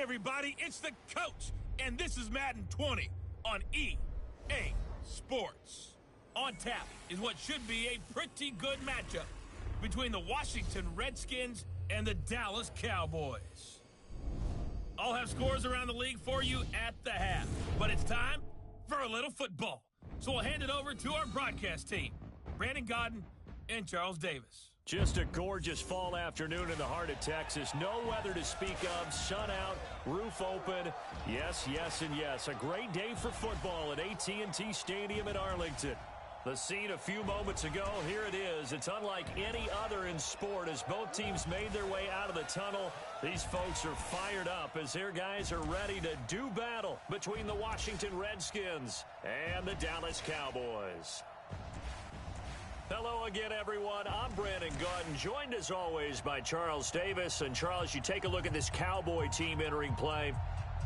everybody, it's the coach, and this is Madden 20 on EA Sports. On tap is what should be a pretty good matchup between the Washington Redskins and the Dallas Cowboys. I'll have scores around the league for you at the half, but it's time for a little football. So we'll hand it over to our broadcast team, Brandon Godden and Charles Davis. Just a gorgeous fall afternoon in the heart of Texas. No weather to speak of. Sun out, roof open. Yes, yes, and yes. A great day for football at AT&T Stadium in Arlington. The scene a few moments ago, here it is. It's unlike any other in sport as both teams made their way out of the tunnel. These folks are fired up as their guys are ready to do battle between the Washington Redskins and the Dallas Cowboys. Hello again, everyone. I'm Brandon Godden, joined as always by Charles Davis. And Charles, you take a look at this Cowboy team entering play.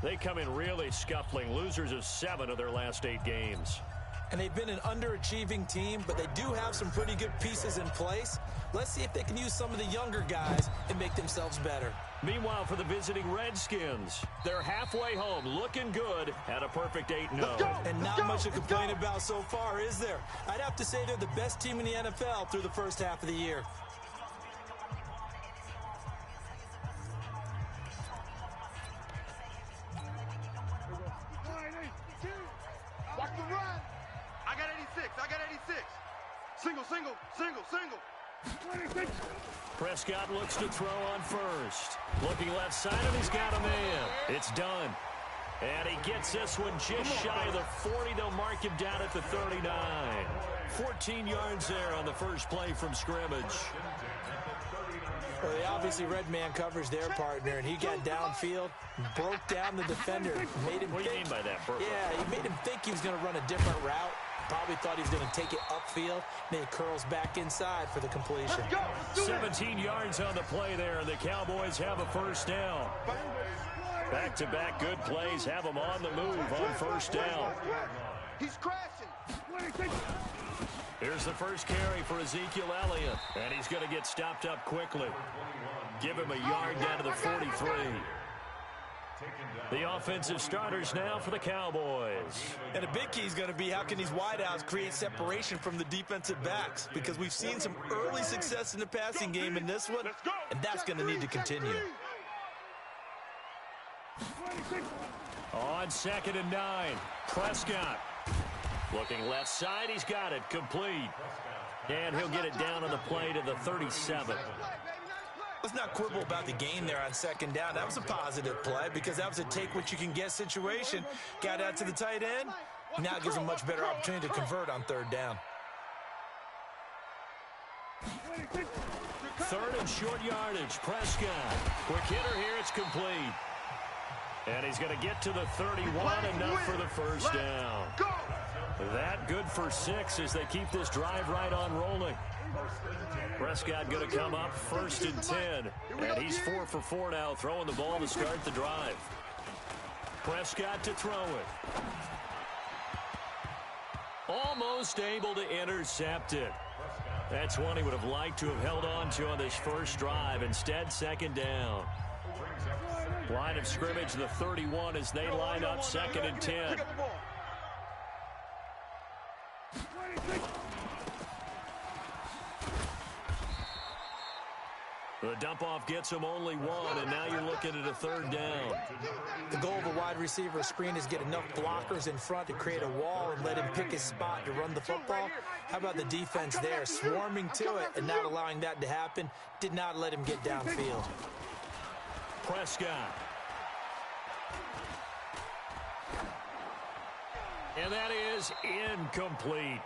They come in really scuffling, losers of 7 of their last 8 games. And they've been an underachieving team, but they do have some pretty good pieces in place. Let's see if they can use some of the younger guys and make themselves better. Meanwhile, for the visiting Redskins, they're halfway home, looking good at a perfect 8-0. And not much to complain about so far, is there? I'd have to say they're the best team in the NFL through the first half of the year. Watch the run. I got 86. I got 86. Single, single, single, single. 26. Prescott looks to throw on first. Looking left side, and he's got a man. It's done. And he gets this one just shy of the 40. They'll mark him down at the 39. 14 yards there on the first play from scrimmage. Well, they obviously red man covers their partner, and he got downfield, broke down the defender, made him What do you mean by that, Burko? Yeah, he made him think he was going to run a different route. Probably thought he was going to take it upfield. Then he curls back inside for the completion. 17 yards on the play there, and the Cowboys have a first down. Back-to-back good plays have them on the move on first down. He's crashing. Here's the first carry for Ezekiel Elliott, and he's going to get stopped up quickly. Give him a yard down to the 43. The offensive starters now for the Cowboys. And a big key is going to be how can these wideouts create separation from the defensive backs, because we've seen some early success in the passing game in this one, and that's going to need to continue. On 2nd and 9, Prescott. Looking left side, he's got it, complete. And he'll get it down on the play to the 37. Let's not quibble about the gain there on 2nd down. That was a positive play because that was a take-what-you-can-get situation. Got out to the tight end. Now gives him a much better opportunity to convert on 3rd down. 3rd and short yardage, Prescott. Quick hitter here, it's complete. And he's going to get to the 31, enough for the first down. That good for 6 as they keep this drive right on rolling. Prescott going to come up 1st and 10. And he's 4 for 4 now, throwing the ball to start the drive. Prescott to throw it. Almost able to intercept it. That's one he would have liked to have held on to on this first drive. Instead, 2nd down. Line of scrimmage, the 31 as they line up 2nd and 10. The dump-off gets him only 1, and now you're looking at a 3rd down. The goal of a wide receiver screen is get enough blockers in front to create a wall and let him pick his spot to run the football. How about the defense there, swarming to it and not allowing that to happen? Did not let him get downfield. Prescott. And that is incomplete.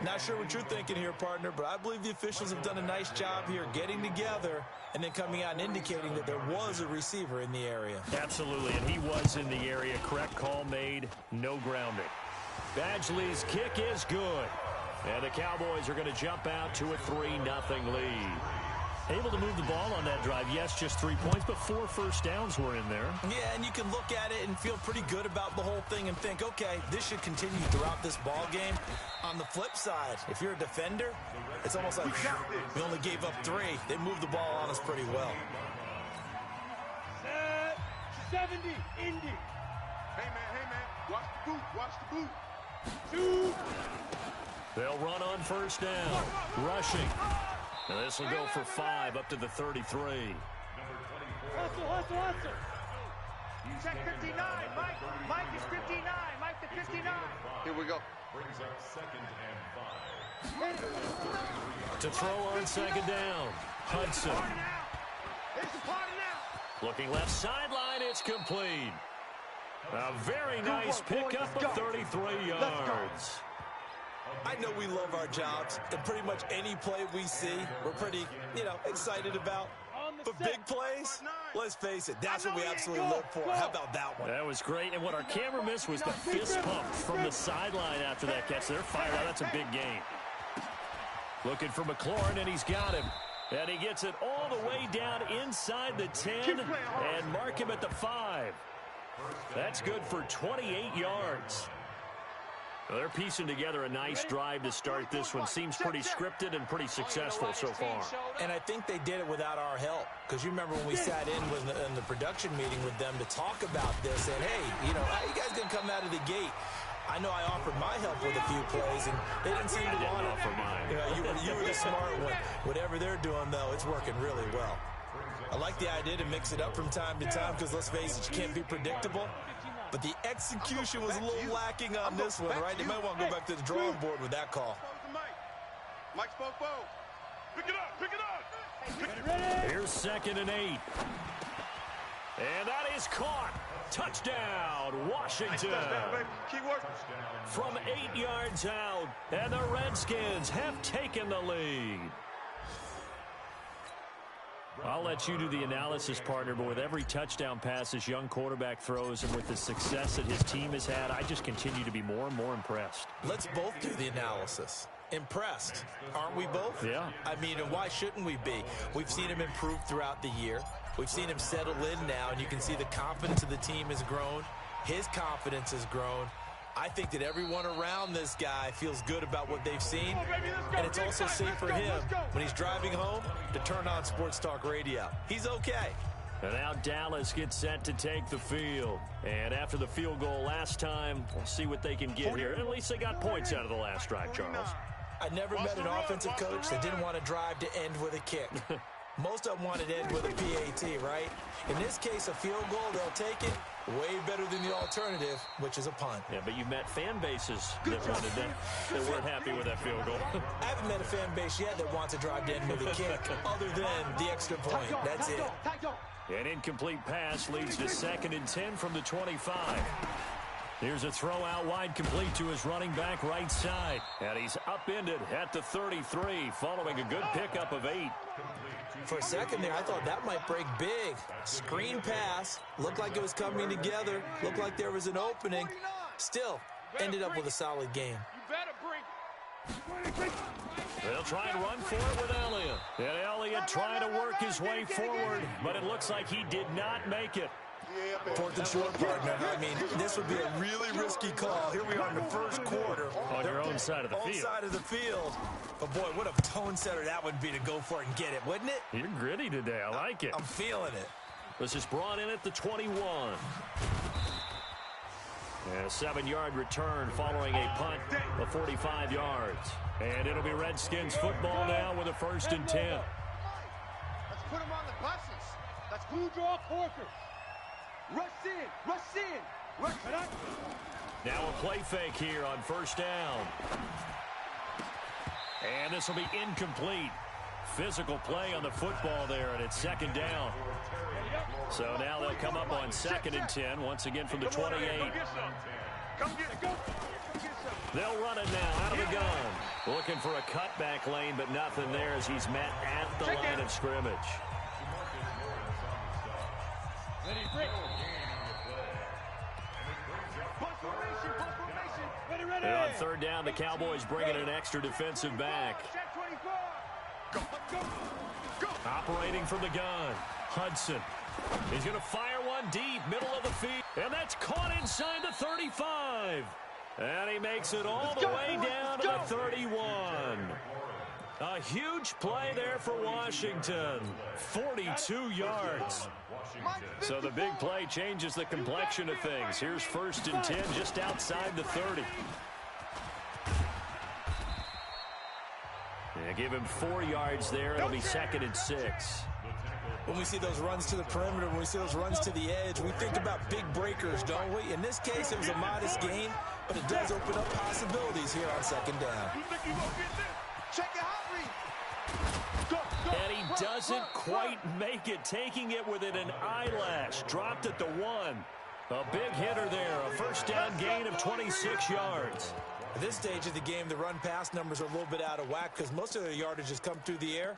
Not sure what you're thinking here, partner, but I believe the officials have done a nice job here getting together and then coming out and indicating that there was a receiver in the area. Absolutely, and he was in the area. Correct call made, no grounding. Badgley's kick is good. And the Cowboys are going to jump out to a 3-0 lead. Able to move the ball on that drive. Yes, just 3 points, but 4 first downs were in there. Yeah, and you can look at it and feel pretty good about the whole thing and think, okay, this should continue throughout this ball game. On the flip side, if you're a defender, it's almost like we only gave up 3. They moved the ball on us pretty well. 70, Indy. Hey, man, watch the boot, watch the boot. Shoot. They'll run on first down. Rushing. And this will go for 5 up to the 33. Hustle. Check 59, Mike. Mike is 59. Mike the 59. Here we go. Brings up 2nd and 5. To throw on 2nd down. Hudson. It's a party now. Looking left sideline, it's complete. A very nice pickup of 33 yards. I know we love our jobs, and pretty much any play we see, we're pretty, excited about. But big plays, let's face it, that's what we absolutely look for. How about that one? That was great, and what our camera missed was the fist pump from the sideline after that catch. They're fired out. That's a big game. Looking for McLaurin, and he's got him. And he gets it all the way down inside the 10 and mark him at the 5. That's good for 28 yards. Well, they're piecing together a nice drive to start this one. Seems pretty scripted and pretty successful so far. And I think they did it without our help. Because you remember when we sat in the production meeting with them to talk about this. And, hey, how you guys going to come out of the gate? I know I offered my help with a few plays, and they didn't seem to want to offer mine. You were the smart one. Whatever they're doing, though, it's working really well. I like the idea to mix it up from time to time because, let's face it, you can't be predictable. But the execution was a little lacking on this one, right? They might want to go back to the drawing board with that call. Mike spoke. Pick it up. Here's 2nd and 8. And that is caught. Touchdown, Washington. From 8 yards out, and the Redskins have taken the lead. I'll let you do the analysis, partner, but with every touchdown pass this young quarterback throws and with the success that his team has had, I just continue to be more and more impressed. Let's both do the analysis. Impressed, aren't we both? Yeah. I mean, and why shouldn't we be? We've seen him improve throughout the year. We've seen him settle in now, and you can see the confidence of the team has grown. His confidence has grown. I think that everyone around this guy feels good about what they've seen, and it's also safe for him when he's driving home to turn on Sports Talk Radio. He's okay. And now Dallas gets set to take the field. And after the field goal last time, we'll see what they can get here. At least they got points out of the last drive, Charles. I never met an offensive coach that didn't want to drive to end with a kick. Most of them wanted to end with a PAT, right? In this case, a field goal, they'll take it. Way better than the alternative, which is a punt. Yeah, but you've met fan bases that wanted that weren't happy with that field goal. I haven't met a fan base yet that wants to drive to end with a kick, other than the extra point. That's it. An incomplete pass leads to 2nd and 10 from the 25. Here's a throw out wide complete to his running back right side. And he's upended at the 33 following a good pickup of 8. For a second there, I thought that might break big. Screen pass. Looked like it was coming together. Looked like there was an opening. Still, ended up with a solid game. They'll try and run for it with Elliott. And Elliott trying to work his way forward, but it looks like he did not make it. 4th and short, partner. I mean, this would be a really risky call. Here we are in the first quarter. On your own side of the field. Side of the field. But, boy, what a tone setter that would be to go for it and get it, wouldn't it? You're gritty today. I like it. I'm feeling it. This is brought in at the 21. And a 7-yard return following a punt of 45 yards. And it'll be Redskins football now with a 1st and 10. Let's put them on the buses. Let's blue draw Corker. Rush in. Now a play fake here on 1st down. And this will be incomplete. Physical play on the football there, and it's 2nd down. So now they'll come up on 2nd and 10, once again from the 28. They'll run it now out of the gun. Looking for a cutback lane, but nothing there as he's met at the line of scrimmage. And on 3rd down, the Cowboys bring in an extra defensive back. Operating from the gun, Hudson. He's going to fire one deep, middle of the field. And that's caught inside the 35. And he makes it all the way down to the 31. A huge play there for Washington. 42 yards. Washington. So the big play changes the complexion of things. Here's 1st and 10 just outside the 30. Yeah, give him 4 yards there. It'll be 2nd and 6. When we see those runs to the perimeter, when we see those runs to the edge, we think about big breakers, don't we? In this case, it was a modest gain, but it does open up possibilities here on 2nd down. Check it out, Reed. And he doesn't quite make it, taking it within an eyelash. Dropped at the 1. A big hitter there, a 1st down gain of 26 yards. At this stage of the game, the run-pass numbers are a little bit out of whack because most of their yardage has come through the air.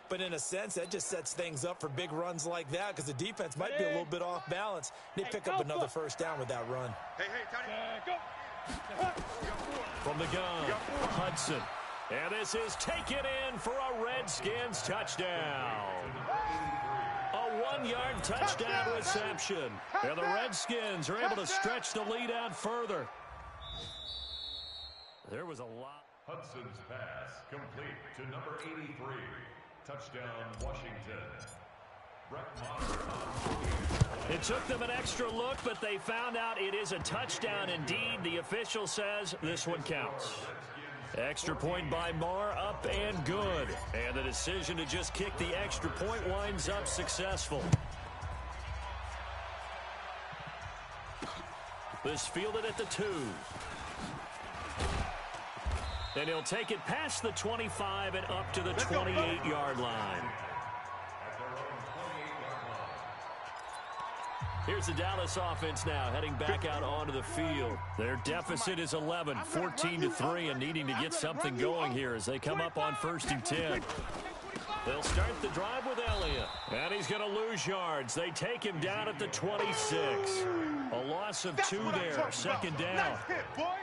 But in a sense, that just sets things up for big runs like that because the defense might be a little bit off balance. They pick up another 1st down with that run. Hey, Tony. From the gun, Hudson. And this is taken in for a Redskins touchdown. A 1-yard touchdown reception. And the Redskins are able to stretch the lead out further. There was a lot. Hudson's pass complete to number 83. Touchdown, Washington. Brett Maher. It took them an extra look, but they found out it is a touchdown indeed. The official says this one counts. Extra point by Maher, up and good. And the decision to just kick the extra point winds up successful. This fielded at the 2. And he'll take it past the 25 and up to the 28-yard line. Here's the Dallas offense now, heading back out onto the field. Their deficit is 11, 14-3, and needing to get something going here as they come up on 1st and 10. They'll start the drive with Elliott, and he's going to lose yards. They take him down at the 26. A loss of 2 there, 2nd down.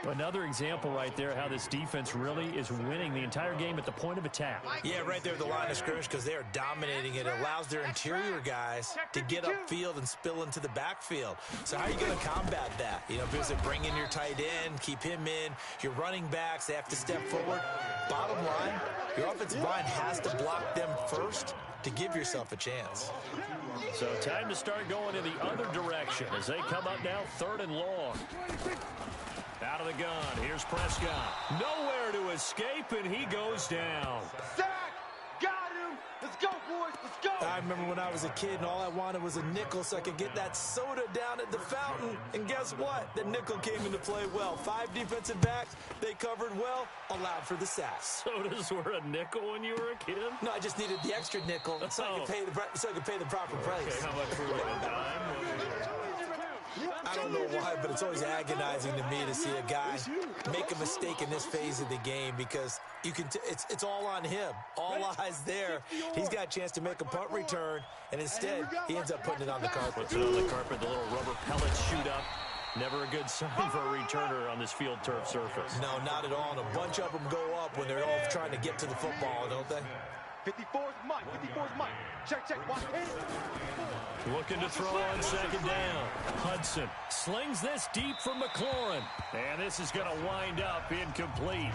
Another example right there how this defense really is winning the entire game at the point of attack. Yeah, right there at the line of scrimmage because they are dominating it. It allows their interior guys to get upfield and spill into the backfield. So how are you going to combat that? You know, because bring in your tight end, keep him in. Your running backs, they have to step forward. Bottom line, your offensive line has to block them first to give yourself a chance. So time to start going in the other direction as they come up now 3rd and long. Out of the gun, here's Prescott. Nowhere to escape, and he goes down. Sack! Got him! Let's go, boys! Let's go! I remember when I was a kid and all I wanted was a nickel so I could get that soda down at the fountain. And guess what? The nickel came into play well. 5 defensive backs, they covered well, allowed for the sacks. Sodas were a nickel when you were a kid? No, I just needed the extra nickel so I could pay the proper price. Okay, how much were they a dime? I don't know why, but it's always agonizing to me to see a guy make a mistake in this phase of the game because you can. It's all on him. All eyes there. He's got a chance to make a punt return, and instead he ends up putting it on the carpet. Puts it on the carpet. The little rubber pellets shoot up. Never a good sign for a returner on this field turf surface. No, not at all. And a bunch of them go up when they're all trying to get to the football, don't they? 54's Mike. 54's Mike. Check. Watch it. Looking to throw on 2nd down. Hudson slings this deep from McLaurin. And this is going to wind up incomplete.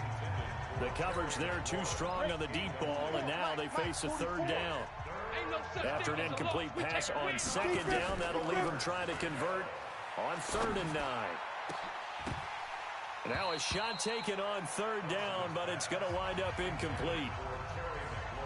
The coverage there too strong on the deep ball, and now they face a 3rd down. After an incomplete pass on 2nd down, that'll leave them trying to convert on 3rd and 9. Now a shot taken on 3rd down, but it's going to wind up incomplete.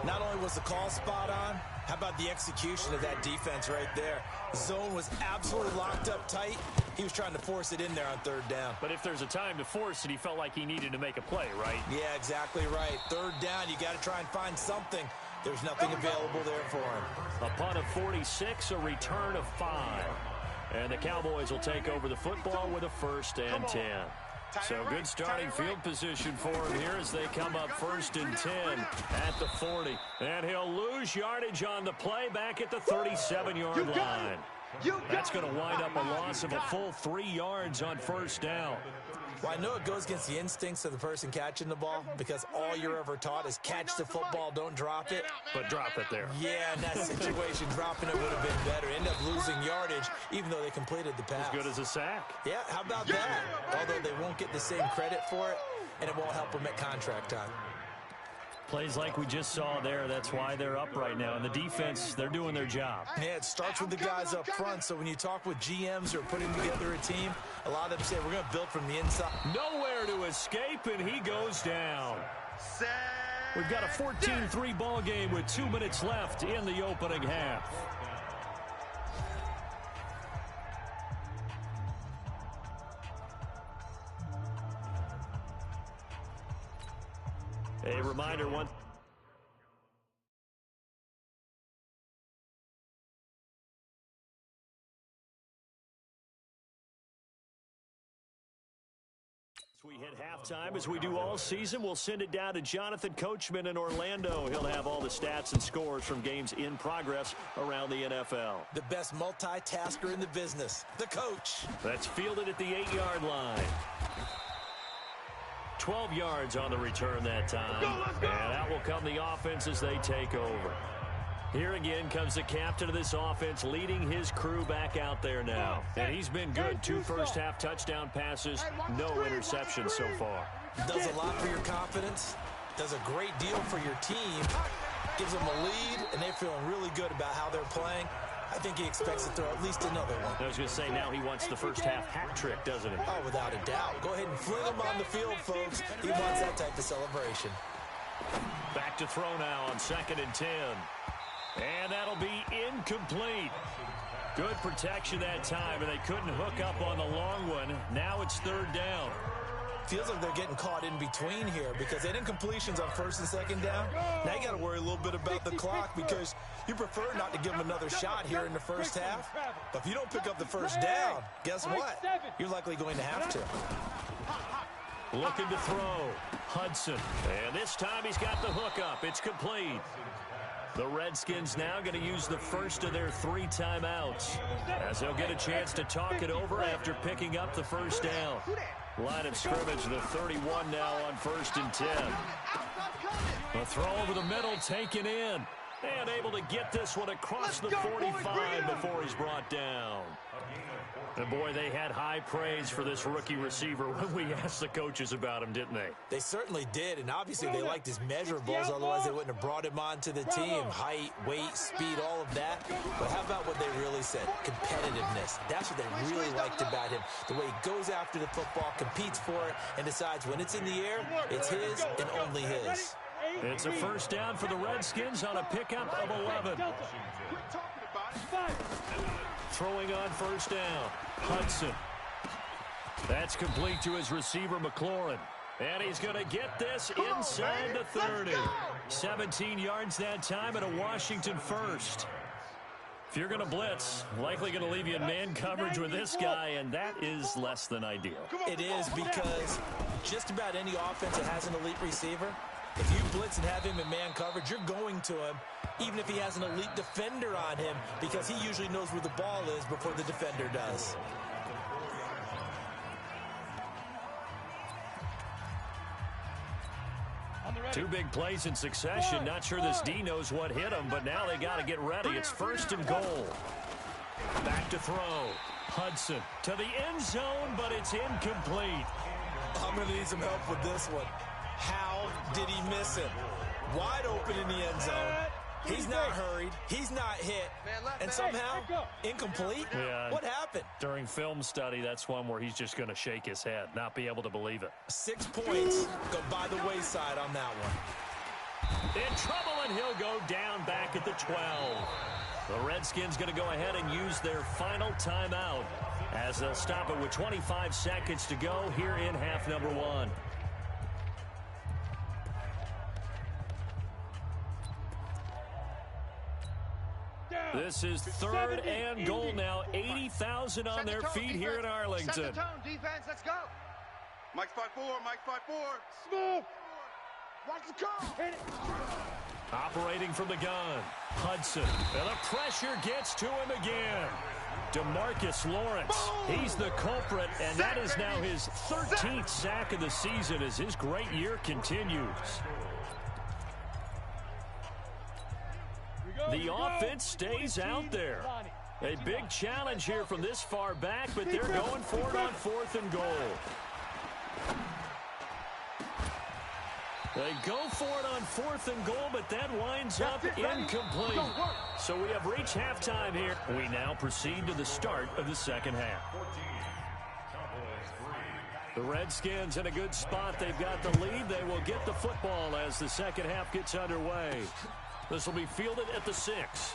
Not only was the call spot on, how about the execution of that defense right there? Zone was absolutely locked up tight. He was trying to force it in there on 3rd down. But if there's a time to force it, he felt like he needed to make a play, right? Yeah, exactly right. 3rd down, you got to try and find something. There's nothing available there for him. A punt of 46, a return of 5. And the Cowboys will take over the football with a 1st and 10. So good starting field position for him here as they come up 1st and 10 at the 40. And he'll lose yardage on the play back at the 37-yard line. That's going to wind up a loss of a full 3 yards on 1st down. Well, I know it goes against the instincts of the person catching the ball because all you're ever taught is catch the football, don't drop it. But drop it there. Yeah, in that situation, dropping it would have been better. End up losing yardage, even though they completed the pass. As good as a sack. Yeah, how about that? Although they won't get the same credit for it, and it won't help them at contract time. Plays like we just saw there, that's why they're up right now. And the defense, they're doing their job. Yeah, it starts with the guys up front, so when you talk with GMs who are putting together a team, a lot of them say we're going to build from the inside. Nowhere to escape, and he goes down. We've got a 14-3 ball game with 2 minutes left in the opening half. A reminder, one. We hit halftime, as we do all season. We'll send it down to Jonathan Coachman in Orlando. He'll have all the stats and scores from games in progress around the NFL. The best multitasker in the business, the coach. That's fielded at the 8-yard line. 12 yards on the return that time. And out will come the offense as they take over. Here again comes the captain of this offense, leading his crew back out there now. And he's been good. 2 first-half touchdown passes, no interceptions so far. Does a lot for your confidence, does a great deal for your team, gives them a lead, and they're feeling really good about how they're playing. I think he expects to throw at least another one. I was going to say, now he wants the first-half hat trick, doesn't he? Oh, without a doubt. Go ahead and fling him on the field, folks. He wants that type of celebration. Back to throw now on 2nd and 10. And that'll be incomplete. Good protection that time, and they couldn't hook up on the long one. Now it's 3rd down. Feels like they're getting caught in between here because they didn't completions on 1st and 2nd down. Now you got to worry a little bit about the clock because you prefer not to give them another shot here in the first half. But if you don't pick up the 1st down, guess what? You're likely going to have to. Looking to throw. Hudson. And this time he's got the hook up. It's complete. The Redskins now going to use the first of their 3 timeouts as they'll get a chance to talk it over after picking up the 1st down. Line of scrimmage, the 31 now on 1st and 10. The throw over the middle taken in. And able to get this one across the 45 before he's brought down. And boy, they had high praise for this rookie receiver when we asked the coaches about him, didn't they? They certainly did, and obviously they liked his measurables, otherwise they wouldn't have brought him onto the team. Height, weight, speed, all of that. But how about what they really said? Competitiveness. That's what they really liked about him. The way he goes after the football, competes for it, and decides when it's in the air, it's his and only his. It's a 1st down for the Redskins on a pickup of 11. Throwing on 1st down. Hudson. That's complete to his receiver, McLaurin. And he's going to get this inside the 30. 17 yards that time and a Washington first. If you're going to blitz, likely going to leave you in man coverage with this guy, and that is less than ideal. It is because just about any offense that has an elite receiver, if you blitz and have him in man coverage, you're going to him, even if he has an elite defender on him, because he usually knows where the ball is before the defender does. Two big plays in succession. Not sure this D knows what hit him, but now they got to get ready. It's 1st and goal. Back to throw. Hudson to the end zone, but it's incomplete. I'm going to need some help with this one. How did he miss it? Wide open in the end zone. He's not hurried. He's not hit. And somehow, incomplete? Yeah, what happened? During film study, that's one where he's just going to shake his head, not be able to believe it. 6 points go by the wayside on that one. In trouble, and he'll go down back at the 12. The Redskins going to go ahead and use their final timeout as they'll stop it with 25 seconds to go here in half number 1. This is 3rd and goal now. 80,000 on their feet here in Arlington. Set the tone, defense. Let's go. Mike's 5-4. Mike's 5-4. Smooth. Watch the call. Hit it. Operating from the gun. Hudson. And the pressure gets to him again. DeMarcus Lawrence. He's the culprit, and that is now his 13th sack of the season as his great year continues. The offense stays out there. A big challenge here from this far back, but they're going for it on 4th and goal. They go for it on 4th and goal, but that winds up incomplete. So we have reached halftime here. We now proceed to the start of the second half. The Redskins in a good spot. They've got the lead. They will get the football as the second half gets underway. This will be fielded at the 6.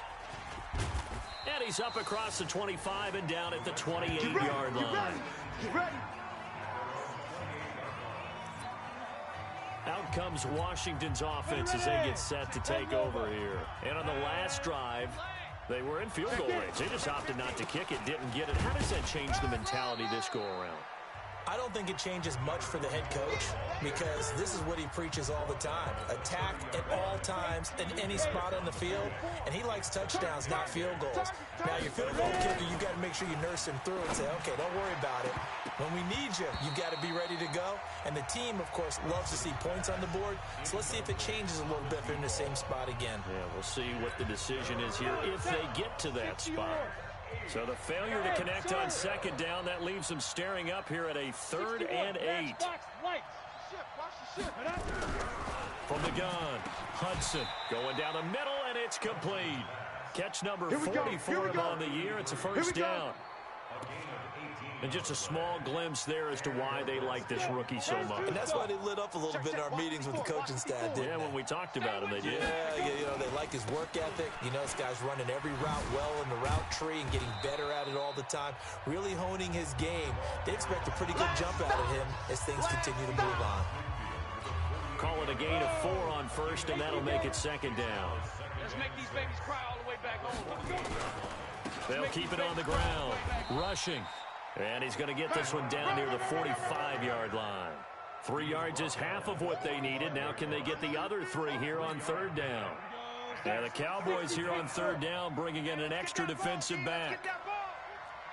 And he's up across the 25 and down at the 28-yard line. Get ready. Out comes Washington's offense as they get set to take over here. And on the last drive, they were in field goal range. They just opted not to kick it, didn't get it. How does that change the mentality this go-around? I don't think it changes much for the head coach because this is what he preaches all the time. Attack at all times in any spot on the field, and he likes touchdowns, not field goals. Now, your field goal kicker, you've got to make sure you nurse him through and say, okay, don't worry about it. When we need you, you've got to be ready to go. And the team, of course, loves to see points on the board. So let's see if it changes a little bit if they're in the same spot again. Yeah, we'll see what the decision is here if they get to that spot. So the failure to connect on second down, that leaves them staring up here at a 3rd and 8. From the gun, Hudson going down the middle, and it's complete. Catch number 44 on the year. It's a first down. And just a small glimpse there as to why they like this rookie so much. And that's why they lit up a little bit in our meetings with the coaching staff, didn't when we talked about him, they did. Yeah, you know, they like his work ethic. You know, this guy's running every route well in the route tree and getting better at it all the time, really honing his game. They expect a pretty good jump out of him as things continue to move on. Call it a gain of 4 on first, and that'll make it second down. Let's make these babies cry all the way back home. They'll keep it on the ground. Rushing. And he's going to get this one down near the 45-yard line. 3 yards is half of what they needed. Now can they get the other 3 here on 3rd down? And the Cowboys here on 3rd down bringing in an extra defensive back.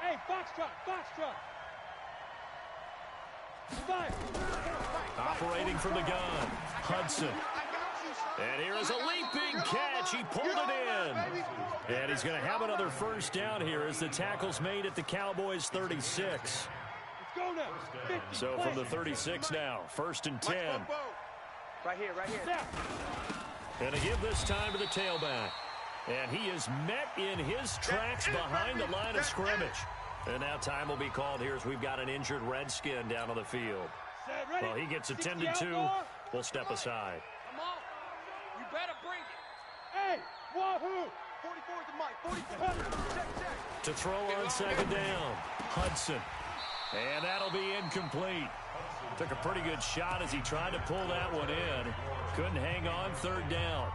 Hey, Foxtrot. Operating from the gun, Hudson. And here is a leaping catch. He pulled it in. And he's going to have another first down here as the tackle's made at the Cowboys' 36. So from the 36 now, 1st and 10. Right here. And a give this time to the tailback. And he is met in his tracks behind the line of scrimmage. And now time will be called here as we've got an injured Redskin down on the field. Well, he gets attended to. We'll step aside. Come on. You better bring it. Hey, wahoo! 44 is the mic. 44. Check. To throw on second down, Hudson. And that'll be incomplete. Took a pretty good shot as he tried to pull that one in. Couldn't hang on 3rd down.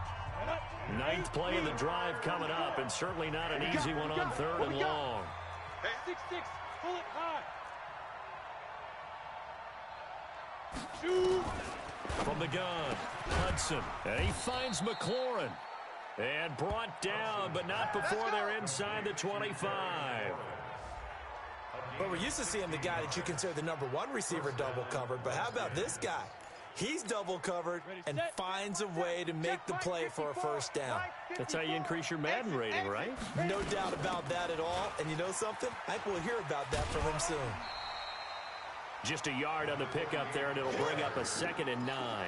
9th play of the drive coming up, and certainly not an easy one on 3rd and long. 6-6, pull it high. Shoot. From the gun, Hudson. And he finds McLaurin. And brought down, but not before they're inside the 25. Well, we're used to seeing the guy that you consider the number 1 receiver double covered, but how about this guy? He's double covered and finds a way to make the play for a first down. That's how you increase your Madden rating, right? No doubt about that at all. And you know something? I think we'll hear about that from him soon. Just a yard on the pickup there, and it'll bring up a 2nd and 9.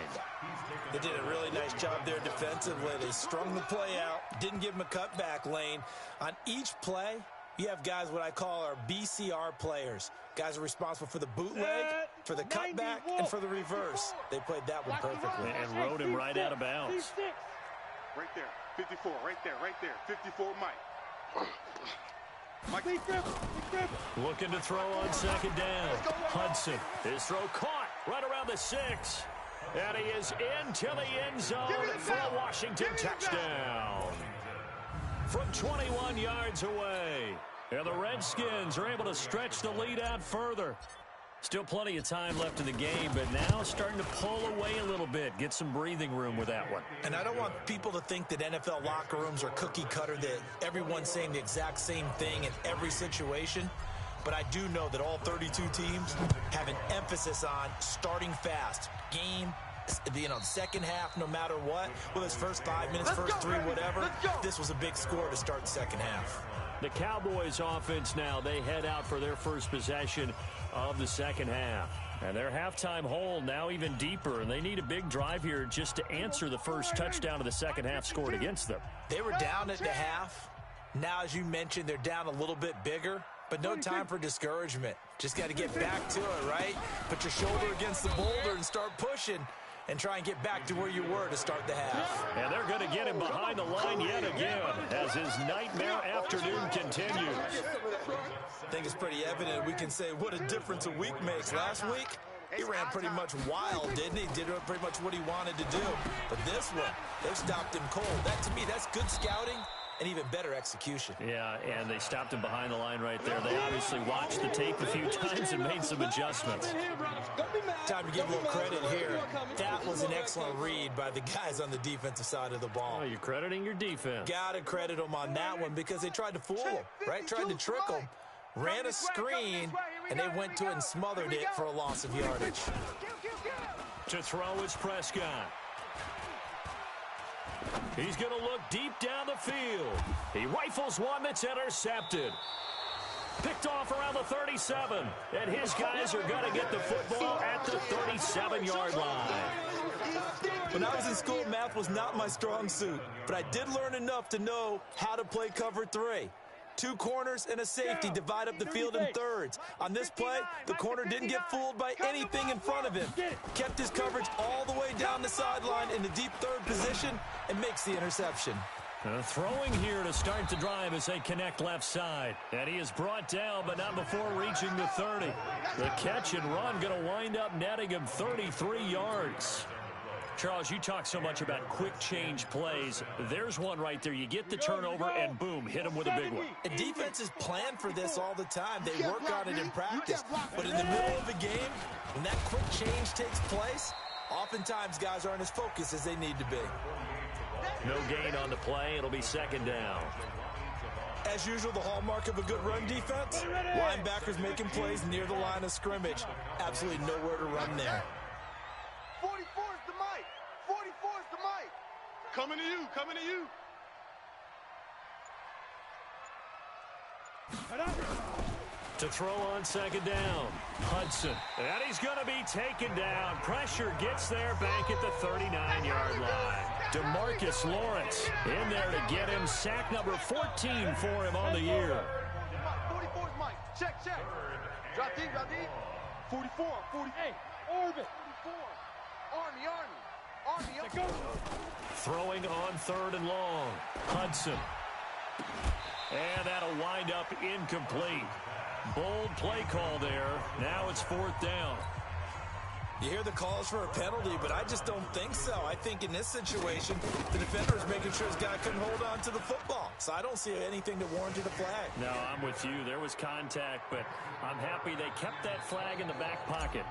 They did a really nice job there defensively. They strung the play out, didn't give him a cutback lane. On each play, you have guys what I call our BCR players. Guys are responsible for the bootleg, for the cutback, and for the reverse. They played that one perfectly. And rode him right out of bounds. Right there. 54. Right there. 54, Mike. Looking to throw on second down. Hudson. His throw caught right around the 6. And he is into the end zone for a Washington touchdown. From 21 yards away. And the Redskins are able to stretch the lead out further. Still plenty of time left in the game, but now starting to pull away a little bit. Get some breathing room with that one. And I don't want people to think that NFL locker rooms are cookie cutter, that everyone's saying the exact same thing in every situation. But I do know that all 32 teams have an emphasis on starting fast. Game, second half, no matter what. Whether it's first 5 minutes, first 3, whatever. This was a big score to start the second half. The Cowboys offense now, they head out for their first possession of the second half. And their halftime hole now even deeper, and they need a big drive here just to answer the first touchdown of the second half scored against them. They were down at the half. Now, as you mentioned, they're down a little bit bigger, but no time for discouragement. Just got to get back to it, right? Put your shoulder against the boulder and start pushing and try and get back to where you were to start the half. And they're going to get him behind the line yet again as his nightmare afternoon continues. I think it's pretty evident we can say what a difference a week makes. Last week, he ran pretty much wild, didn't he? Did pretty much what he wanted to do. But this one, they've stopped him cold. That, to me, that's good scouting and even better execution. Yeah, and they stopped him behind the line right there. They obviously watched the tape a few times and made some adjustments. Time to give a little credit here. That was an excellent read by the guys on the defensive side of the ball. Oh, you're crediting your defense. Got to credit them on that one because they tried to fool him, right? Tried to trick him. Ran a screen, and they went to it and smothered it for a loss of yardage. To throw is Prescott. He's going to look deep down the field. He rifles one that's intercepted. Picked off around the 37. And his guys are going to get the football at the 37-yard line. When I was in school, math was not my strong suit. But I did learn enough to know how to play cover 3. 2 corners and a safety divide up the field in thirds. On this play, the corner didn't get fooled by anything in front of him. Kept his coverage all the way down the sideline in the deep third position and makes the interception. Throwing here to start the drive as they connect left side. And he is brought down, but not before reaching the 30. The catch and run going to wind up netting him 33 yards. Charles, you talk so much about quick change plays. There's one right there. You get the turnover, and boom, hit him with a big one. And defenses plan for this all the time. They work on it in practice. But in the middle of a game, when that quick change takes place, oftentimes guys aren't as focused as they need to be. No gain on the play. It'll be second down. As usual, the hallmark of a good run defense, linebackers making plays near the line of scrimmage. Absolutely nowhere to run there. 44 is the mic. 44 is the mic. Coming to you, coming to you. To throw on second down, Hudson. And he's going to be taken down. Pressure gets there back at the 39-yard line. DeMarcus Lawrence in there to get him. Sack number 14 for him on the year. 44 is Mike. Check, check. Drop deep, drop deep. 44, 48. Orbit. 44. Army. Throwing on third and long. Hudson. And that'll wind up incomplete. Bold play call there. Now it's fourth down. You hear the calls for a penalty, but I just don't think so. I think in this situation, the defender is making sure his guy couldn't hold on to the football. So I don't see anything that warranted a flag. No, I'm with you. There was contact, but I'm happy they kept that flag in the back pocket.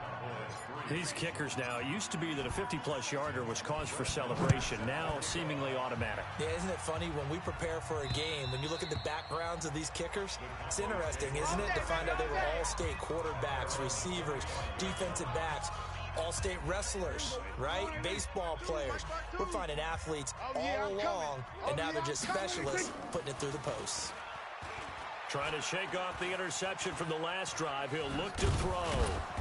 These kickers now, it used to be that a 50-plus yarder was cause for celebration. Now seemingly automatic. Yeah, isn't it funny when we prepare for a game, when you look at the backgrounds of these kickers, it's interesting, isn't it, to find out they were all-state quarterbacks, receivers, defensive backs, all-state wrestlers, right? Baseball players. We're finding athletes all along, and now they're just specialists putting it through the posts. Trying to shake off the interception from the last drive. He'll look to throw.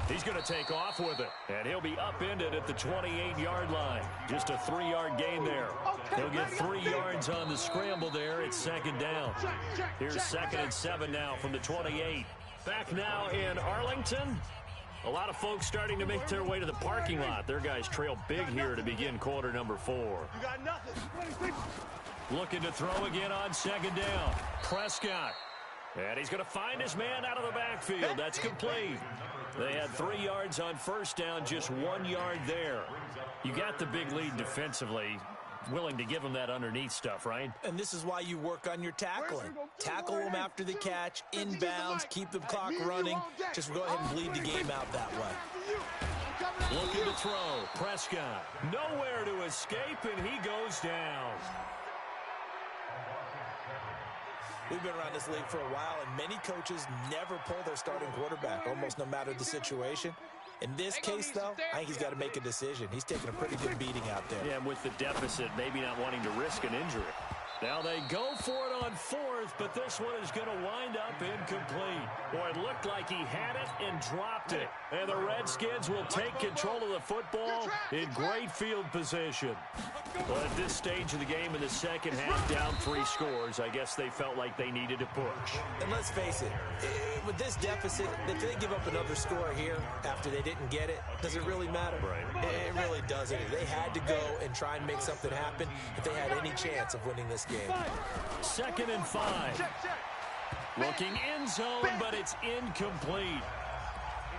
He's going to take off with it. And he'll be upended at the 28-yard line. Just a 3-yard gain there. He'll get 3 yards on the scramble there. It's second down. Here's second and 7 now from the 28. Back now in Arlington. A lot of folks starting to make their way to the parking lot. Their guys trail big here to begin quarter number 4. You got nothing. Looking to throw again on second down. Prescott. And he's going to find his man out of the backfield. That's complete. They had 3 yards on first down, just 1 yard there. You got the big lead defensively. Willing to give them that underneath stuff, right? And this is why you work on your tackling. Tackle them after the catch, inbounds, keep the clock running. Just go ahead and bleed the game out that way. Looking to throw. Prescott. Nowhere to escape, and he goes down. We've been around this league for a while, and many coaches never pull their starting quarterback, almost no matter the situation. In this case, though, I think he's got to make a decision. He's taking a pretty good beating out there. Yeah, with the deficit, maybe not wanting to risk an injury. Now they go for it on fourth, but this one is going to wind up incomplete. Boy, it looked like he had it and dropped it. And the Redskins will take control of the football in great field position. But at this stage of the game in the second half, down 3 scores, I guess they felt like they needed to push. And let's face it, with this deficit, if they give up another score here after they didn't get it, does it really matter? Right. It really doesn't. They had to go and try and make something happen if they had any chance of winning this game. 2nd and 5. Looking end zone, but it's incomplete.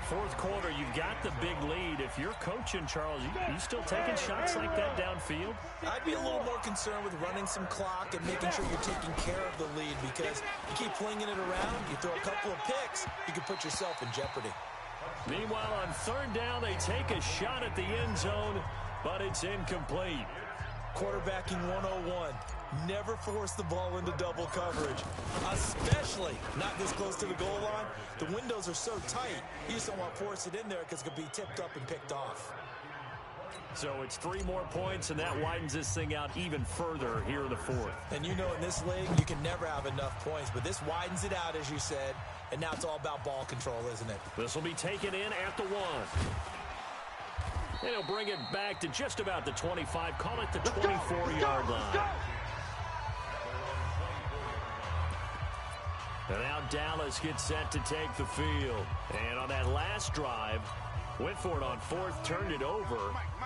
Fourth quarter, you've got the big lead. If you're coaching, Charles, you still taking shots like that downfield? I'd be a little more concerned with running some clock and making sure you're taking care of the lead, because you keep flinging it around, you throw a couple of picks, you can put yourself in jeopardy. Meanwhile, on 3rd down, they take a shot at the end zone, but it's incomplete. Quarterbacking 101. Never force the ball into double coverage, especially not this close to the goal line. The windows are so tight, you just don't want to force it in there because it could be tipped up and picked off. So it's 3 more points, and that widens this thing out even further here in the 4th. And you know, in this league, you can never have enough points, but this widens it out, as you said, and now it's all about ball control, isn't it? This will be taken in at the 1. And he'll bring it back to just about the 25, call it the 24-yard line. And now Dallas gets set to take the field. And on that last drive, went for it on 4th, turned it over.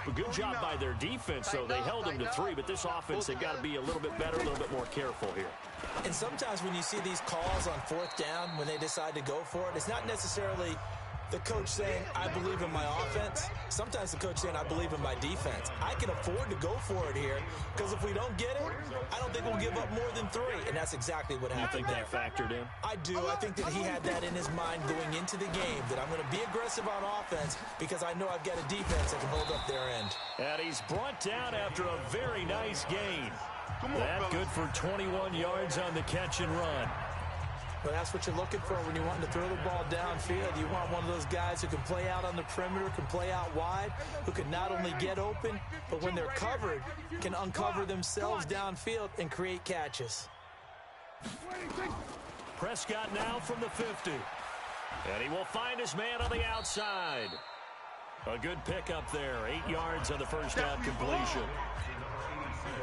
A good job by their defense, though. They held them to 3, but this offense, they've got to be a little bit better, a little bit more careful here. And sometimes when you see these calls on 4th down, when they decide to go for it, it's not necessarily the coach saying, I believe in my offense. Sometimes the coach saying, I believe in my defense. I can afford to go for it here, because if we don't get it, I don't think we'll give up more than 3. And that's exactly what happened. You think that factored in? I do. I think that he had that in his mind going into the game, that I'm going to be aggressive on offense because I know I've got a defense that can hold up their end. And he's brought down after a very nice gain. That good for 21 yards on the catch and run. But that's what you're looking for when you're wanting to throw the ball downfield. You want one of those guys who can play out on the perimeter, can play out wide, who can not only get open, but when they're covered, can uncover themselves downfield and create catches. Prescott now from the 50. And he will find his man on the outside. A good pickup there. 8 yards on the first down completion.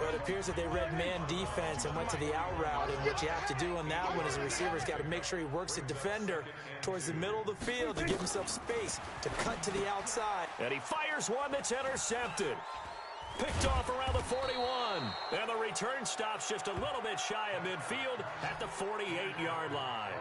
Well, it appears that they read man defense and went to the out route, and what you have to do on that one is the receiver's got to make sure he works the defender towards the middle of the field to give himself space to cut to the outside. And he fires one that's intercepted. Picked off around the 41. And the return stops just a little bit shy of midfield at the 48-yard line.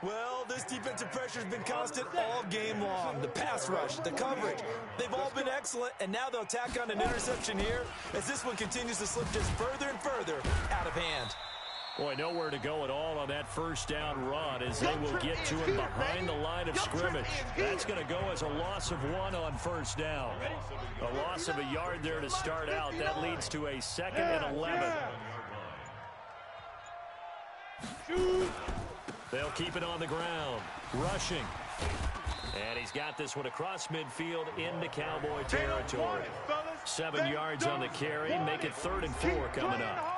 Well, this defensive pressure has been constant all game long. The pass rush, the coverage, they've all been excellent, and now they'll tack on an interception here as this one continues to slip just further and further out of hand. Boy, nowhere to go at all on that first down run as they will get to him behind the line of scrimmage. That's going to go as a loss of 1 on first down. A loss of a yard there to start out. That leads to a 2nd and 11. They'll keep it on the ground. Rushing. And he's got this one across midfield into Cowboy territory. 7 yards on the carry. Make it 3rd and 4 coming up.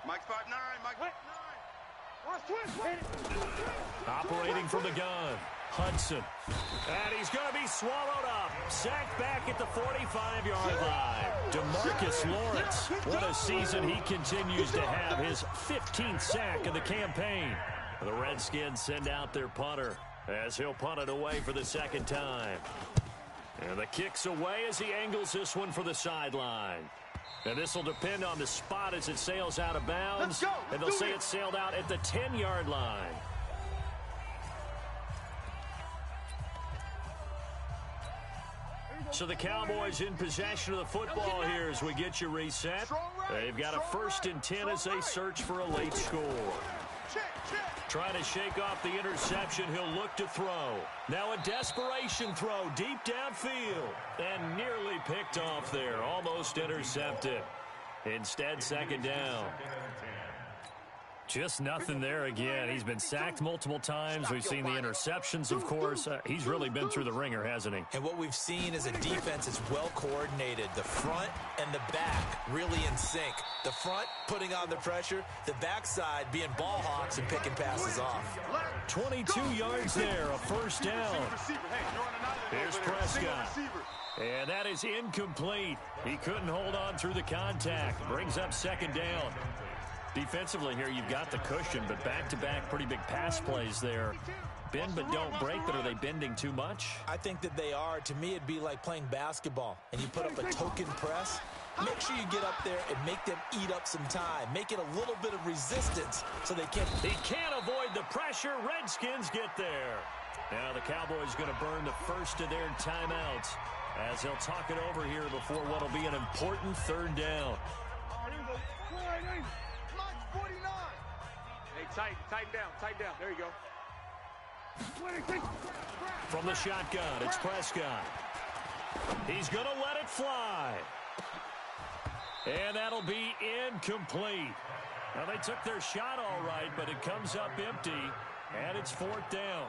Mike's 5'9", Mike 5'9". Operating from the gun. Hudson. And he's going to be swallowed up. Sacked back at the 45-yard line. DeMarcus Lawrence. What a season he continues to have. His 15th sack of the campaign. The Redskins send out their punter as he'll punt it away for the 2nd time. And the kick's away as he angles this one for the sideline. And this will depend on the spot as it sails out of bounds. And they'll say it sailed out at the 10-yard line. So the Cowboys in possession of the football here as we get you reset. They've got a 1st and 10 as they search for a late score. Trying to shake off the interception, he'll look to throw. Now a desperation throw deep downfield. And nearly picked off there, almost intercepted. Instead, 2nd down. Just nothing there again. He's been sacked multiple times. We've seen the interceptions, of course. He's really been through the ringer, hasn't he? And what we've seen is a defense that's well coordinated. The front and the back really in sync. The front putting on the pressure, the backside being ball hawks and picking passes off. 22 yards there, a first down. Here's Prescott. And that is incomplete. He couldn't hold on through the contact. Brings up second down. Defensively here, you've got the cushion, but back-to-back pretty big pass plays there. Bend but don't break, but are they bending too much? I think that they are. To me, it'd be like playing basketball, and you put up a token press. Make sure you get up there and make them eat up some time. Make it a little bit of resistance so they can't. He can't avoid the pressure. Redskins get there. Now the Cowboys going to burn the first of their timeouts as they'll talk it over here before what will be an important third down. Hey, tighten down. There you go. From the shotgun, it's Prescott. He's going to let it fly. And that'll be incomplete. Now, they took their shot all right, but it comes up empty, and it's fourth down.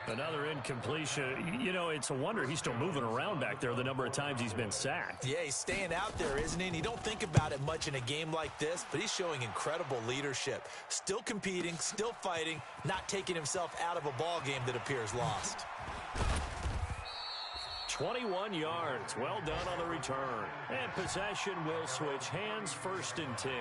Another incompletion. You know, it's a wonder he's still moving around back there the number of times he's been sacked. Yeah, he's staying out there, isn't he? And you don't think about it much in a game like this, but he's showing incredible leadership. Still competing, still fighting, not taking himself out of a ball game that appears lost. 21 yards. Well done on the return. And possession will switch hands, first and 10.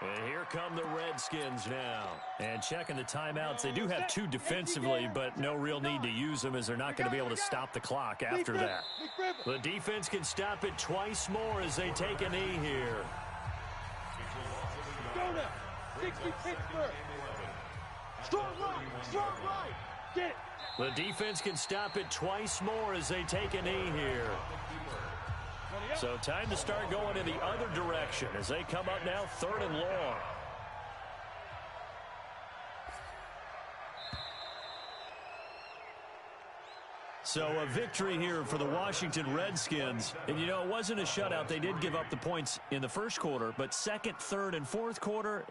And here come the Redskins now. And checking the timeouts. They do have two defensively, but no real need to use them as they're not going to be able to stop the clock after that. The defense can stop it twice more as they take a knee here. Go now. 60 Pittsburgh. Strong right. Get it. The defense can stop it twice more as they take a knee here. So time to start going in the other direction as they come up now third and long. So a victory here for the Washington Redskins. And, you know, it wasn't a shutout. They did give up the points in the first quarter, but second, third, and fourth quarter,